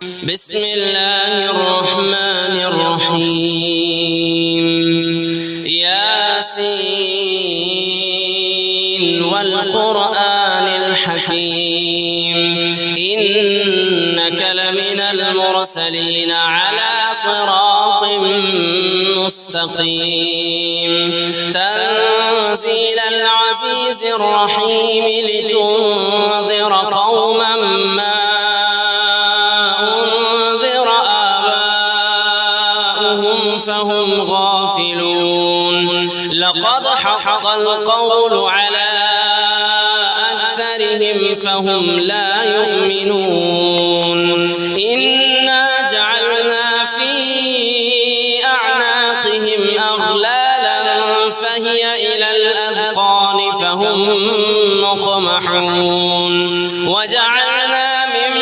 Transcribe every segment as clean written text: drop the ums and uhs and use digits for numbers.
بسم الله الرحمن الرحيم. ياسين والقرآن الحكيم إنك لمن المرسلين على صراط مستقيم تنزيل العزيز الرحيم لتنذر قوما ما أنذر آباؤهم فهم غافلون لقد حق القول على أكثرهم فهم لا يؤمنون إنا جعلنا في أعناقهم أغلالا فهي إلى الأذقان فهم مقمحون وجعلنا من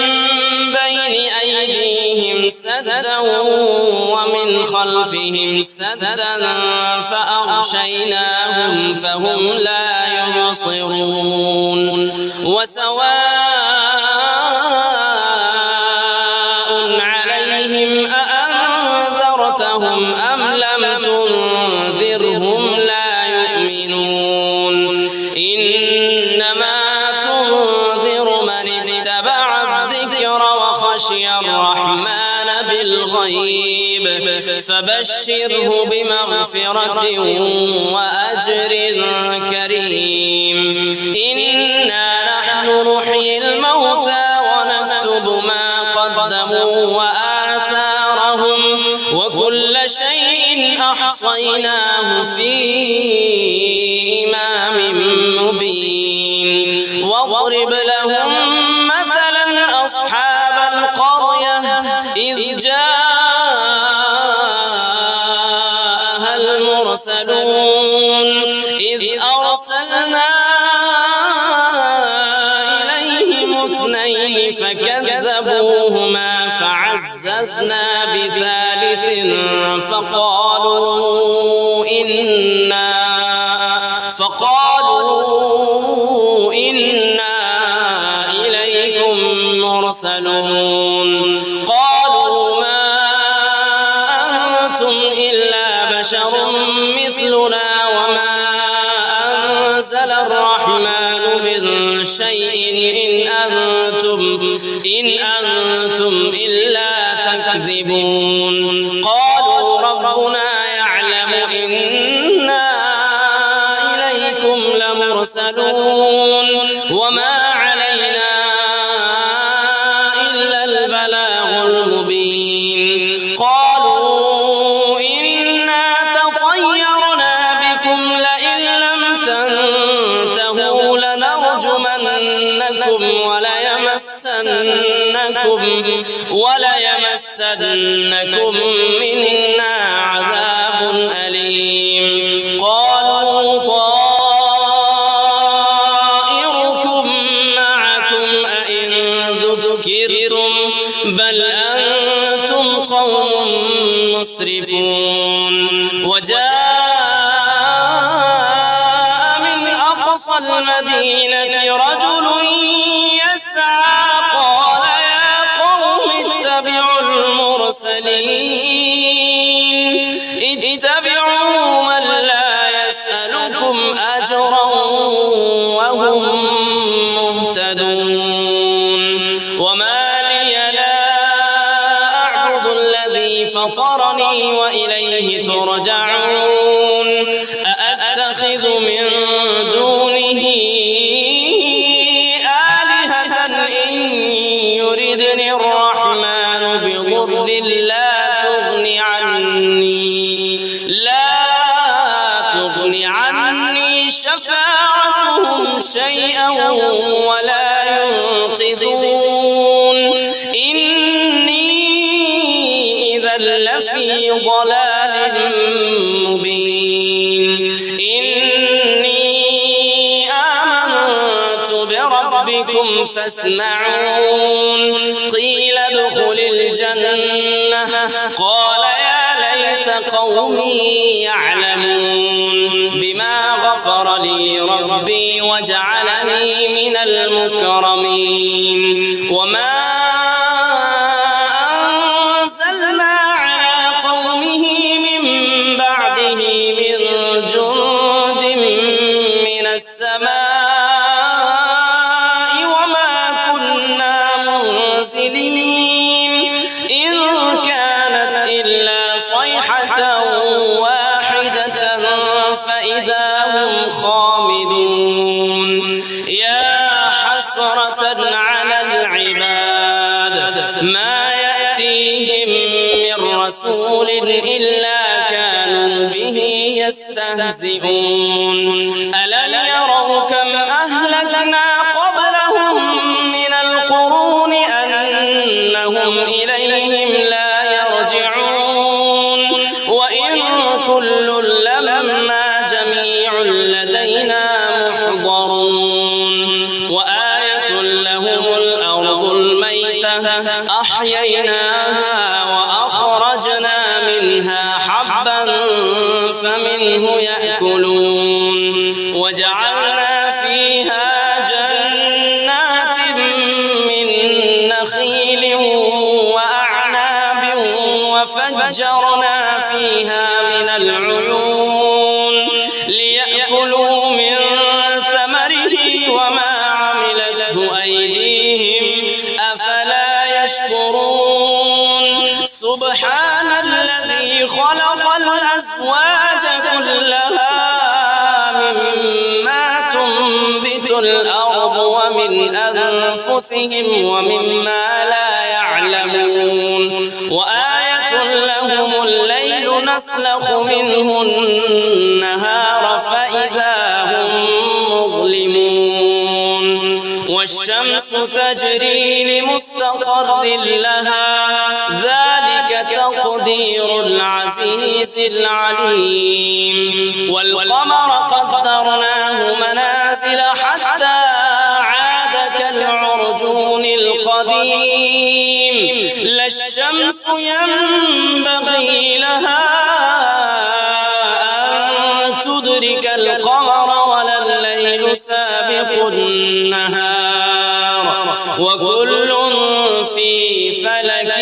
بين أيديهم سدا ومن خلفهم سدا فأغشيناهم فهم لا يبصرون وسواء عليهم أأنذرتهم أم لم تنذرهم لا يؤمنون إنما تنذر من اتبع الذكر وخشي الرحمن بالغيب فبشره بمغفرة وأجر كريم إنا نحن نحيي الموتى ونكتب ما قدموا وآثارهم وكل شيء أحصيناه في إمام مبين واضرب لهم مثلا أصحاب القرية إذ جاءها المرسلون إذ أرسلنا إليهم اثنين فكذبوهما فعززنا بثالث فقالوا إنا إليكم مرسلون قالوا ما أنتم إلا بشر مثلنا وما أنزل الرحمن من شيء إن أنتم إلا تكذبون قالوا ربنا يعلم إنا إليكم لمرسلون وما علينا إلا البلاغ المبين قالوا إنا تطيرنا بكم لئن لم تنتهوا لنرجمنكم وليمسنكم منا عذاب أليم قالوا طائركم معكم أئن ذكرتم بل أنتم قوم مسرفون وجاء من أقصى المدينة رجل يسعى قال يا قوم اتبعوا المرسلين اتبعوا من لا يسألكم أجرا وهم مهتدون وما لي لا أعبد الذي فطرني وإليه ترجعون أأتخذ من دونه آلهة إن يردني الرحمن بضر لا تغني عني شفاعتهم شيئا ولا ينقذون إني إذا لفي ضلال مبين إني آمنت بربكم فاسمعون قيل ادخل الجنة قال يا ليت قومي يعلمون بما غفر لي ربي وجعلني من المكرمين وما تسليم إن كانت إلا صيحة واحدة فإذا هم خامدون يا حسرة على العباد ما يأتيهم من رسول إلا كانوا به يستهزئون ألم يروا كم أهلكنا قبلهم من القرون أنهم إليهم لا يرجعون وإن كل لما جميع لدينا محضرون وآية لهم الأرض الميتة أحييناها وأخرجنا منها حبا فمنه يأكلون وجعلنا فيها جنات من نخيل وأعناب وفجرنا فيها من العيون ليأكلوا من ثمره وما عملته أيديهم أفلا يشكرون سبحان الذي خلق الأزواج كلها مما تنبت الأرض ومن أنفسهم ومما لا يعلمون وآية لهم الليل نسلخ منه النهار فإذا هم مظلمون والشمس تجري لمستقر لها ذلك تقدير العزيز العليم والقمر قدرناه منازل حتى عاد كالعرجون القديم لا الشمس ينبغي لها أن تدرك القمر ولا الليل سابق النهار وكل في فلك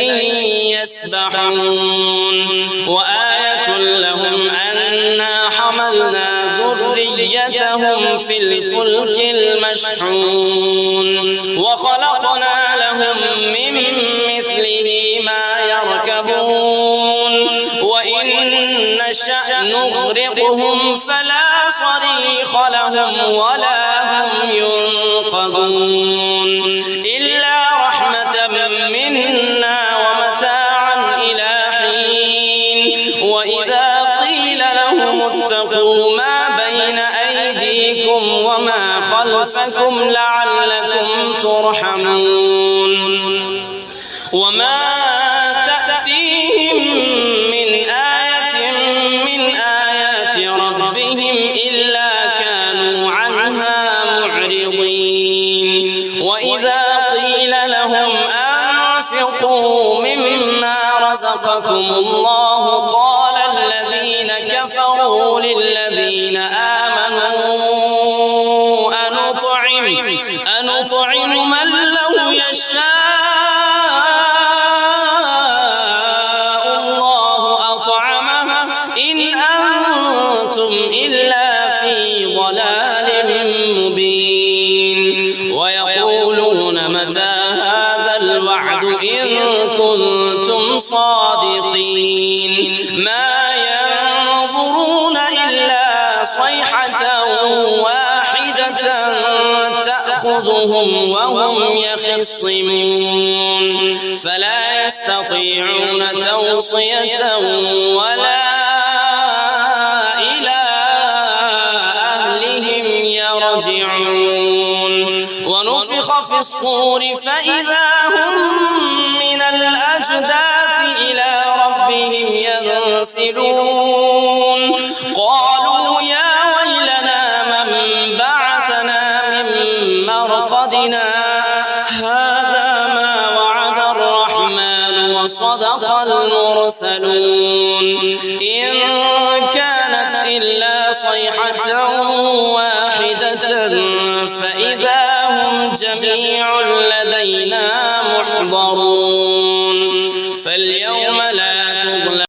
يسبحون وآية لهم أنا حملنا ذريتهم في الفلك المشحون وخلقنا لهم من مثله ما يركبون وإن نشأ نغرقهم فلا صريخ لهم ولا هم ينقذون إلا رحمة منا ومتاعا إلى حين وإذا قيل لهم اتقوا ما بين أيديكم وما خلفكم لعلكم ترحمون وما تأتيهم من آية من آيات ربهم إلا كانوا عنها معرضين وإذا قيل لهم أنفقوا مما رزقكم الله قال الذين كفروا للذين آمنوا أنطعم من لو يشاء الله أطعمه إن أنتم إلا في ضلال مبين ويقولون متى هذا الوعد إن كنتم صادقين ما ينظرون إلا صيحة واحدة تأخذهم وهم يخصمون فلا يستطيعون توصية ولا إلى أهلهم يرجعون ونفخ في الصور فإذا هم من الأجداث إلى ربهم ينسلون قالوا يا ويلنا من بعثنا من مرقدنا هذا ما وعد الرحمن وصدق المرسلون إن كانت إلا صيحة واحدة فإذا هم جميع لدينا محضرون فاليوم لا تظلم